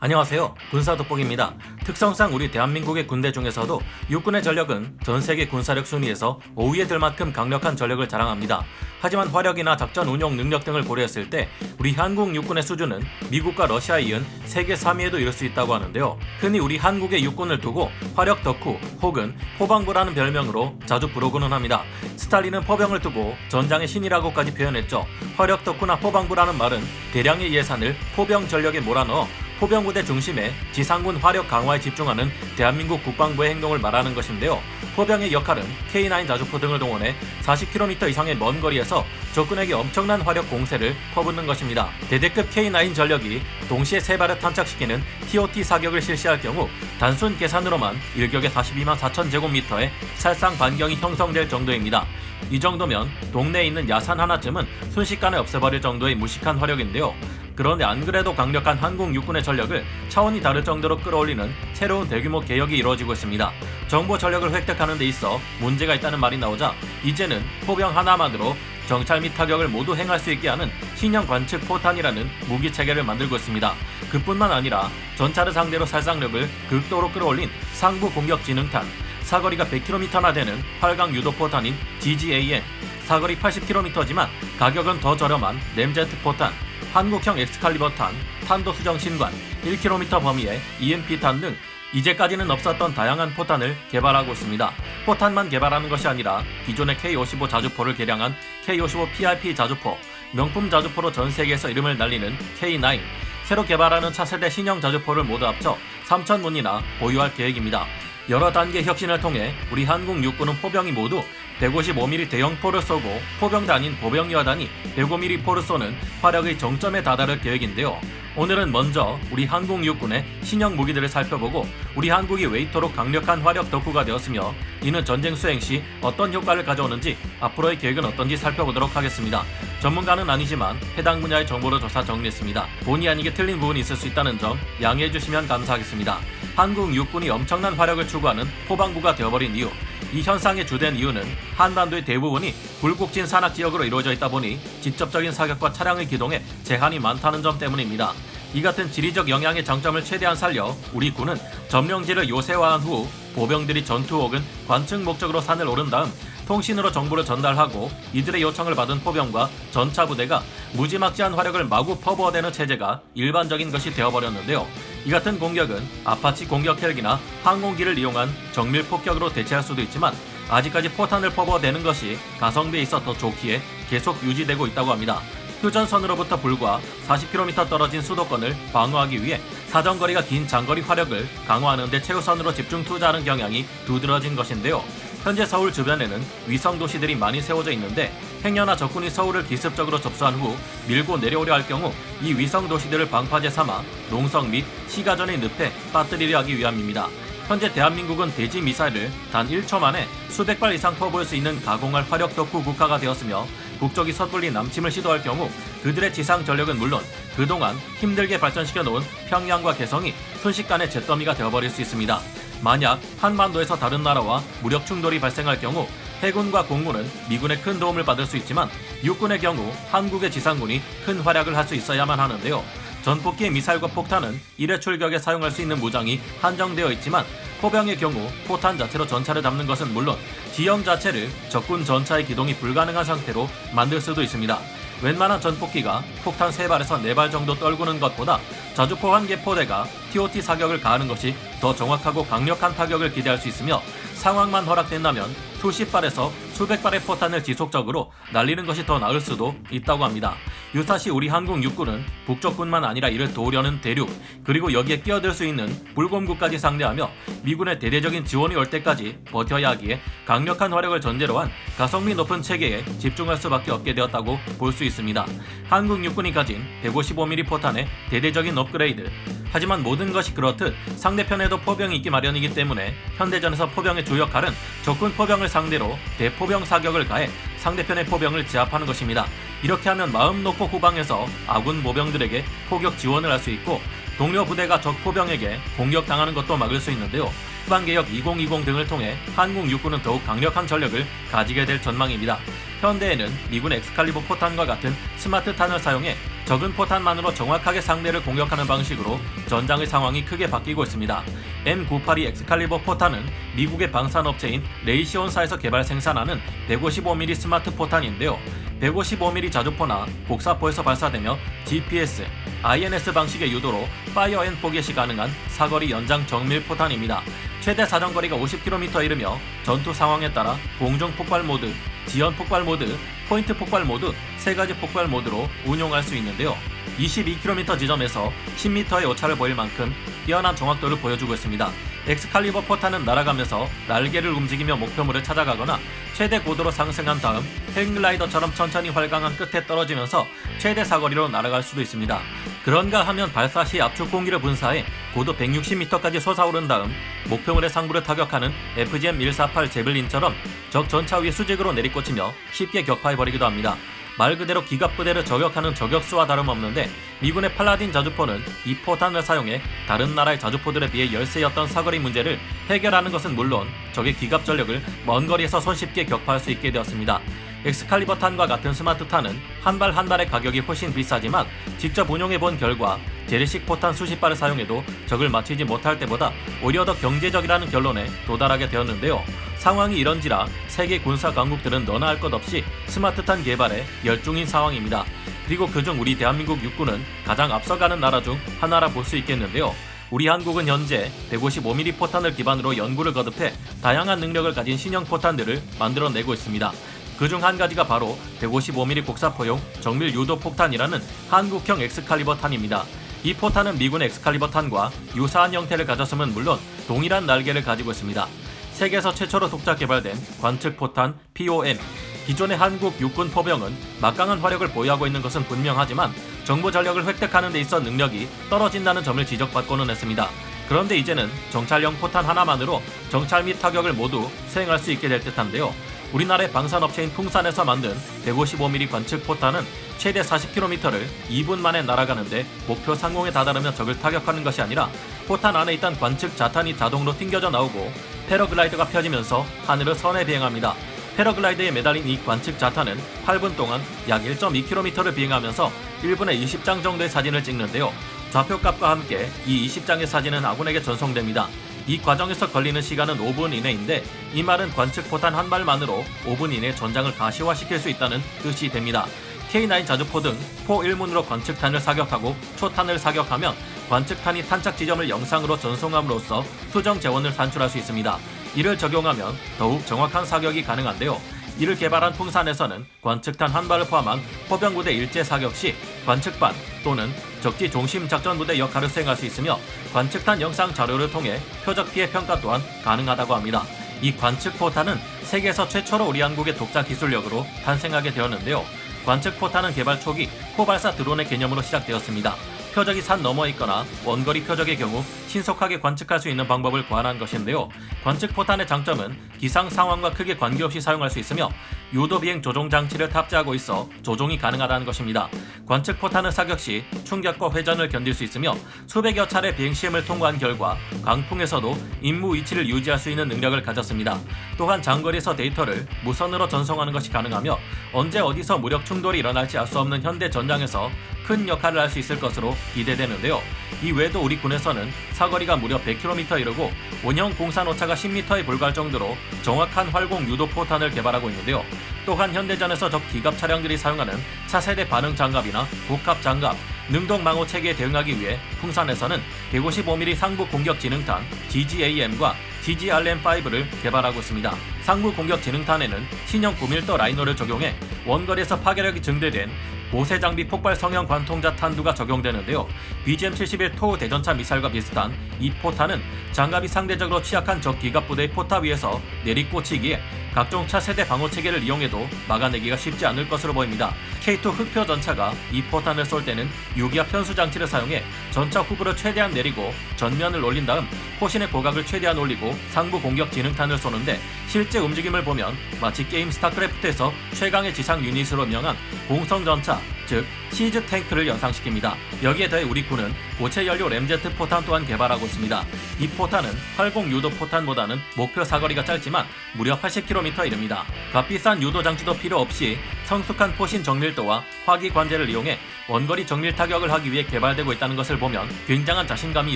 안녕하세요. 군사돋보기입니다. 특성상 우리 대한민국의 군대 중에서도 육군의 전력은 전 세계 군사력 순위에서 5위에 들 만큼 강력한 전력을 자랑합니다. 하지만 화력이나 작전 운용 능력 등을 고려했을 때 우리 한국 육군의 수준은 미국과 러시아에 이은 세계 3위에도 이를 수 있다고 하는데요. 흔히 우리 한국의 육군을 두고 화력 덕후 혹은 포방부라는 별명으로 자주 부르고는 합니다. 스탈린은 포병을 두고 전장의 신이라고까지 표현했죠. 화력 덕후나 포방부라는 말은 대량의 예산을 포병 전력에 몰아넣어 포병부대 중심에 지상군 화력 강화에 집중하는 대한민국 국방부의 행동을 말하는 것인데요. 포병의 역할은 K9 자주포 등을 동원해 40km 이상의 먼 거리에서 적군에게 엄청난 화력 공세를 퍼붓는 것입니다. 대대급 K9 전력이 동시에 3발을 탄착시키는 TOT 사격을 실시할 경우 단순 계산으로만 일격에 42만 4천 제곱미터의 살상 반경이 형성될 정도입니다. 이 정도면 동네에 있는 야산 하나쯤은 순식간에 없애버릴 정도의 무식한 화력인데요. 그런데 안 그래도 강력한 한국 육군의 전력을 차원이 다를 정도로 끌어올리는 새로운 대규모 개혁이 이루어지고 있습니다. 정보 전력을 획득하는 데 있어 문제가 있다는 말이 나오자 이제는 포병 하나만으로 정찰 및 타격을 모두 행할 수 있게 하는 신형 관측 포탄이라는 무기 체계를 만들고 있습니다. 그뿐만 아니라 전차를 상대로 살상력을 극도로 끌어올린 상부 공격 지능탄, 사거리가 100km나 되는 활강 유도 포탄인 GGAM, 사거리 80km지만 가격은 더 저렴한 램제트 포탄, 한국형 엑스칼리버 탄, 탄도 수정 신관, 1km 범위의 EMP탄 등 이제까지는 없었던 다양한 포탄을 개발하고 있습니다. 포탄만 개발하는 것이 아니라 기존의 K55 자주포를 개량한 K55 PRP 자주포, 명품 자주포로 전 세계에서 이름을 날리는 K9, 새로 개발하는 차세대 신형 자주포를 모두 합쳐 3,000문이나 보유할 계획입니다. 여러 단계 혁신을 통해 우리 한국 육군은 포병이 모두 155mm 대형포를 쏘고 포병대 아닌 보병여단이 105mm 포를 쏘는 화력의 정점에 다다를 계획인데요. 오늘은 먼저 우리 한국 육군의 신형 무기들을 살펴보고 우리 한국이 왜 이토록 강력한 화력 덕후가 되었으며 이는 전쟁 수행 시 어떤 효과를 가져오는지 앞으로의 계획은 어떤지 살펴보도록 하겠습니다. 전문가는 아니지만 해당 분야의 정보를 조사 정리했습니다. 본의 아니게 틀린 부분이 있을 수 있다는 점 양해해 주시면 감사하겠습니다. 한국 육군이 엄청난 화력을 추구하는 포방부가 되어버린 이유, 이 현상의 주된 이유는 한반도의 대부분이 굴곡진 산악지역으로 이루어져 있다 보니 직접적인 사격과 차량의 기동에 제한이 많다는 점 때문입니다. 이 같은 지리적 영향의 장점을 최대한 살려 우리 군은 점령지를 요새화한 후 보병들이 전투 혹은 관측 목적으로 산을 오른 다음 통신으로 정보를 전달하고 이들의 요청을 받은 포병과 전차 부대가 무지막지한 화력을 마구 퍼부어대는 체제가 일반적인 것이 되어버렸는데요. 이 같은 공격은 아파치 공격 헬기나 항공기를 이용한 정밀 폭격으로 대체할 수도 있지만 아직까지 포탄을 퍼부어대는 것이 가성비에 있어 더 좋기에 계속 유지되고 있다고 합니다. 휴전선으로부터 불과 40km 떨어진 수도권을 방어하기 위해 사정거리가 긴 장거리 화력을 강화하는 데 최우선으로 집중 투자하는 경향이 두드러진 것인데요. 현재 서울 주변에는 위성 도시들이 많이 세워져 있는데 행여나 적군이 서울을 기습적으로 접수한 후 밀고 내려오려 할 경우 이 위성 도시들을 방파제 삼아 농성 및 시가전의 늪에 빠뜨리려 하기 위함입니다. 현재 대한민국은 대지 미사일을 단 1초 만에 수백 발 이상 퍼부을 수 있는 가공할 화력 덕후 국가가 되었으며 국적이 섣불리 남침을 시도할 경우 그들의 지상 전력은 물론 그동안 힘들게 발전시켜 놓은 평양과 개성이 순식간에 잿더미가 되어버릴 수 있습니다. 만약 한반도에서 다른 나라와 무력 충돌이 발생할 경우 해군과 공군은 미군의 큰 도움을 받을 수 있지만 육군의 경우 한국의 지상군이 큰 활약을 할 수 있어야만 하는데요. 전폭기의 미사일과 폭탄은 일회 출격에 사용할 수 있는 무장이 한정되어 있지만 포병의 경우 포탄 자체로 전차를 잡는 것은 물론 지형 자체를 적군 전차의 기동이 불가능한 상태로 만들 수도 있습니다. 웬만한 전폭기가 폭탄 3발에서 4발 정도 떨구는 것보다 자주포 1개 포대가 TOT 사격을 가하는 것이 더 정확하고 강력한 타격을 기대할 수 있으며 상황만 허락된다면 수십 발에서 수백 발의 포탄을 지속적으로 날리는 것이 더 나을 수도 있다고 합니다. 유사시 우리 한국 육군은 북쪽뿐만 아니라 이를 도우려는 대륙 그리고 여기에 끼어들 수 있는 불곰국까지 상대하며 미군의 대대적인 지원이 올 때까지 버텨야 하기에 강력한 화력을 전제로 한 가성비 높은 체계에 집중할 수밖에 없게 되었다고 볼 수 있습니다. 한국 육군이 가진 155mm 포탄의 대대적인 업그레이드, 하지만 모든 것이 그렇듯 상대편에도 포병이 있기 마련이기 때문에 현대전에서 포병의 주 역할은 적군 포병을 상대로 대포병 사격을 가해 상대편의 포병을 제압하는 것입니다. 이렇게 하면 마음 놓고 후방에서 아군 모병들에게 포격 지원을 할 수 있고 동료 부대가 적 포병에게 공격당하는 것도 막을 수 있는데요. 후방개혁 2020 등을 통해 한국 육군은 더욱 강력한 전력을 가지게 될 전망입니다. 현대에는 미군 엑스칼리버 포탄과 같은 스마트 탄을 사용해 적은 포탄만으로 정확하게 상대를 공격하는 방식으로 전장의 상황이 크게 바뀌고 있습니다. M982 엑스칼리버 포탄은 미국의 방산업체인 레이시온사에서 개발 생산하는 155mm 스마트 포탄인데요. 155mm 자주포나 곡사포에서 발사되며 GPS, INS 방식의 유도로 파이어 앤 포겟이 가능한 사거리 연장 정밀 포탄입니다. 최대 사정거리가 50km에 이르며 전투 상황에 따라 공중 폭발 모드, 지연 폭발 모드, 포인트 폭발 모드 3가지 폭발 모드로 운용할 수 있는데요. 22km 지점에서 10m의 오차를 보일 만큼 뛰어난 정확도를 보여주고 있습니다. 엑스칼리버 포탄은 날아가면서 날개를 움직이며 목표물을 찾아가거나 최대 고도로 상승한 다음 행글라이더처럼 천천히 활강한 끝에 떨어지면서 최대 사거리로 날아갈 수도 있습니다. 그런가 하면 발사 시 압축 공기를 분사해 고도 160m까지 솟아오른 다음 목표물의 상부를 타격하는 FGM-148 제블린처럼 적 전차 위에 수직으로 내리꽂히며 쉽게 격파해버리기도 합니다. 말 그대로 기갑부대를 저격하는 저격수와 다름없는데 미군의 팔라딘 자주포는 이 포탄을 사용해 다른 나라의 자주포들에 비해 열세였던 사거리 문제를 해결하는 것은 물론 적의 기갑 전력을 먼 거리에서 손쉽게 격파할 수 있게 되었습니다. 엑스칼리버 탄과 같은 스마트 탄은 한 발 한 발의 가격이 훨씬 비싸지만 직접 운용해본 결과 재래식 포탄 수십 발을 사용해도 적을 맞추지 못할 때보다 오히려 더 경제적이라는 결론에 도달하게 되었는데요. 상황이 이런지라 세계 군사 강국들은 너나 할 것 없이 스마트탄 개발에 열중인 상황입니다. 그리고 그중 우리 대한민국 육군은 가장 앞서가는 나라 중 하나라 볼 수 있겠는데요. 우리 한국은 현재 155mm 포탄을 기반으로 연구를 거듭해 다양한 능력을 가진 신형 포탄들을 만들어내고 있습니다. 그중 한 가지가 바로 155mm 곡사포용 정밀 유도 폭탄이라는 한국형 엑스칼리버 탄입니다. 이 포탄은 미군의 엑스칼리버 탄과 유사한 형태를 가졌음은 물론 동일한 날개를 가지고 있습니다. 세계에서 최초로 독자 개발된 관측 포탄 POM. 기존의 한국 육군 포병은 막강한 화력을 보유하고 있는 것은 분명하지만 정보 전력을 획득하는 데 있어 능력이 떨어진다는 점을 지적받고는 했습니다. 그런데 이제는 정찰용 포탄 하나만으로 정찰 및 타격을 모두 수행할 수 있게 될 듯한데요. 우리나라의 방산업체인 풍산에서 만든 155mm 관측 포탄은 최대 40km를 2분 만에 날아가는데 목표 상공에 다다르며 적을 타격하는 것이 아니라 포탄 안에 있던 관측 자탄이 자동으로 튕겨져 나오고 패러글라이더가 펴지면서 하늘을 선해 비행합니다. 패러글라이더에 매달린 이 관측 자탄은 8분 동안 약 1.2km를 비행하면서 1분에 20장 정도의 사진을 찍는데요. 좌표값과 함께 이 20장의 사진은 아군에게 전송됩니다. 이 과정에서 걸리는 시간은 5분 이내인데 이 말은 관측 포탄 한 발만으로 5분 이내 전장을 가시화시킬 수 있다는 뜻이 됩니다. K9 자주포 등 포 1문으로 관측탄을 사격하고 초탄을 사격하면 관측탄이 탄착 지점을 영상으로 전송함으로써 수정 재원을 산출할 수 있습니다. 이를 적용하면 더욱 정확한 사격이 가능한데요. 이를 개발한 풍산에서는 관측탄 한 발을 포함한 포병부대 일제 사격 시 관측반 또는 적지 중심 작전부대 역할을 수행할 수 있으며 관측탄 영상 자료를 통해 표적 피해 평가 또한 가능하다고 합니다. 이 관측 포탄은 세계에서 최초로 우리 한국의 독자 기술력으로 탄생하게 되었는데요. 관측 포탄은 개발 초기 포발사 드론의 개념으로 시작되었습니다. 표적이 산 너머에 있거나 원거리 표적의 경우 신속하게 관측할 수 있는 방법을 고안한 것인데요. 관측 포탄의 장점은 기상 상황과 크게 관계없이 사용할 수 있으며 유도 비행 조종 장치를 탑재하고 있어 조종이 가능하다는 것입니다. 관측 포탄은 사격 시 충격과 회전을 견딜 수 있으며 수백여 차례 비행 시험을 통과한 결과 강풍에서도 임무 위치를 유지할 수 있는 능력을 가졌습니다. 또한 장거리에서 데이터를 무선으로 전송하는 것이 가능하며 언제 어디서 무력 충돌이 일어날지 알 수 없는 현대 전장에서 큰 역할을 할 수 있을 것으로 기대되는데요. 이 외에도 우리 군에서는 사거리가 무려 100km에 이르고 원형 공산 오차가 10m에 불과할 정도로 정확한 활공 유도 포탄을 개발하고 있는데요. 또한 현대전에서 적 기갑 차량들이 사용하는 차세대 반응 장갑이나 복합 장갑, 능동 방어 체계에 대응하기 위해 풍산에서는 155mm 상부 공격 지능탄 GGAM과 GGRM5를 개발하고 있습니다. 상부 공격 지능탄에는 신형 9mm 라이너를 적용해 원거리에서 파괴력이 증대된 고세 장비 폭발 성형 관통자 탄두가 적용되는데요. BGM-71 토우 대전차 미사일과 비슷한 이 포탄은 장갑이 상대적으로 취약한 적 기갑 부대의 포탑 위에서 내리꽂히기에 각종 차세대 방어 체계를 이용해도 막아내기가 쉽지 않을 것으로 보입니다. K2 흑표 전차가 이 포탄을 쏠 때는 유기압 편수 장치를 사용해 전차 후부를 최대한 내리고 전면을 올린 다음 포신의 고각을 최대한 올리고 상부 공격 지능탄을 쏘는데 실제 움직임을 보면 마치 게임 스타크래프트에서 최강의 지상 유닛으로 명한 공성전차, 즉 시즈 탱크를 연상시킵니다. 여기에 더해 우리 군은 고체 연료 램제트 포탄 또한 개발하고 있습니다. 이 포탄은 80 유도 포탄보다는 목표 사거리가 짧지만 무려 80km에 이릅니다. 값비싼 유도 장치도 필요 없이 성숙한 포신 정밀도와 화기 관제를 이용해 원거리 정밀 타격을 하기 위해 개발되고 있다는 것을 보면 굉장한 자신감이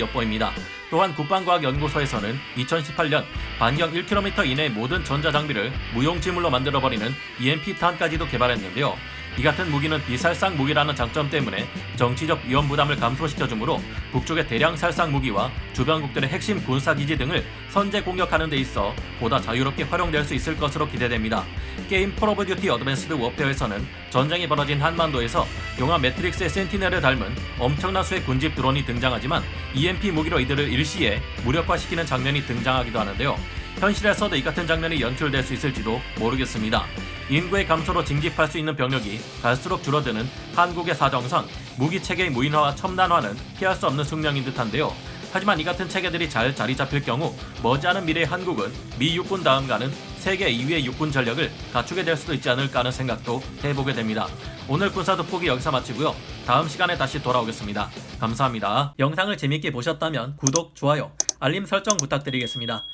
엿보입니다. 또한 국방과학연구소에서는 2018년 반경 1km 이내의 모든 전자장비를 무용지물로 만들어버리는 EMP-탄까지도 개발했는데요. 이 같은 무기는 비살상 무기라는 장점 때문에 정치적 위험 부담을 감소시켜주므로 북쪽의 대량 살상 무기와 주변국들의 핵심 군사기지 등을 선제 공격하는 데 있어 보다 자유롭게 활용될 수 있을 것으로 기대됩니다. 게임 콜 오브 듀티 어드밴스드 워페어에서는 전쟁이 벌어진 한반도에서 영화 매트릭스의 센티넬을 닮은 엄청난 수의 군집 드론이 등장하지만 EMP 무기로 이들을 일시에 무력화시키는 장면이 등장하기도 하는데요. 현실에서도 이 같은 장면이 연출될 수 있을지도 모르겠습니다. 인구의 감소로 징집할 수 있는 병력이 갈수록 줄어드는 한국의 사정선, 무기체계의 무인화와 첨단화는 피할 수 없는 숙명인 듯한데요. 하지만 이 같은 체계들이 잘 자리 잡힐 경우 머지않은 미래의 한국은 미 육군 다음 가는 세계 2위의 육군 전력을 갖추게 될 수도 있지 않을까 하는 생각도 해보게 됩니다. 오늘 군사 돋보기 여기서 마치고요. 다음 시간에 다시 돌아오겠습니다. 감사합니다. 영상을 재밌게 보셨다면 구독, 좋아요, 알림 설정 부탁드리겠습니다.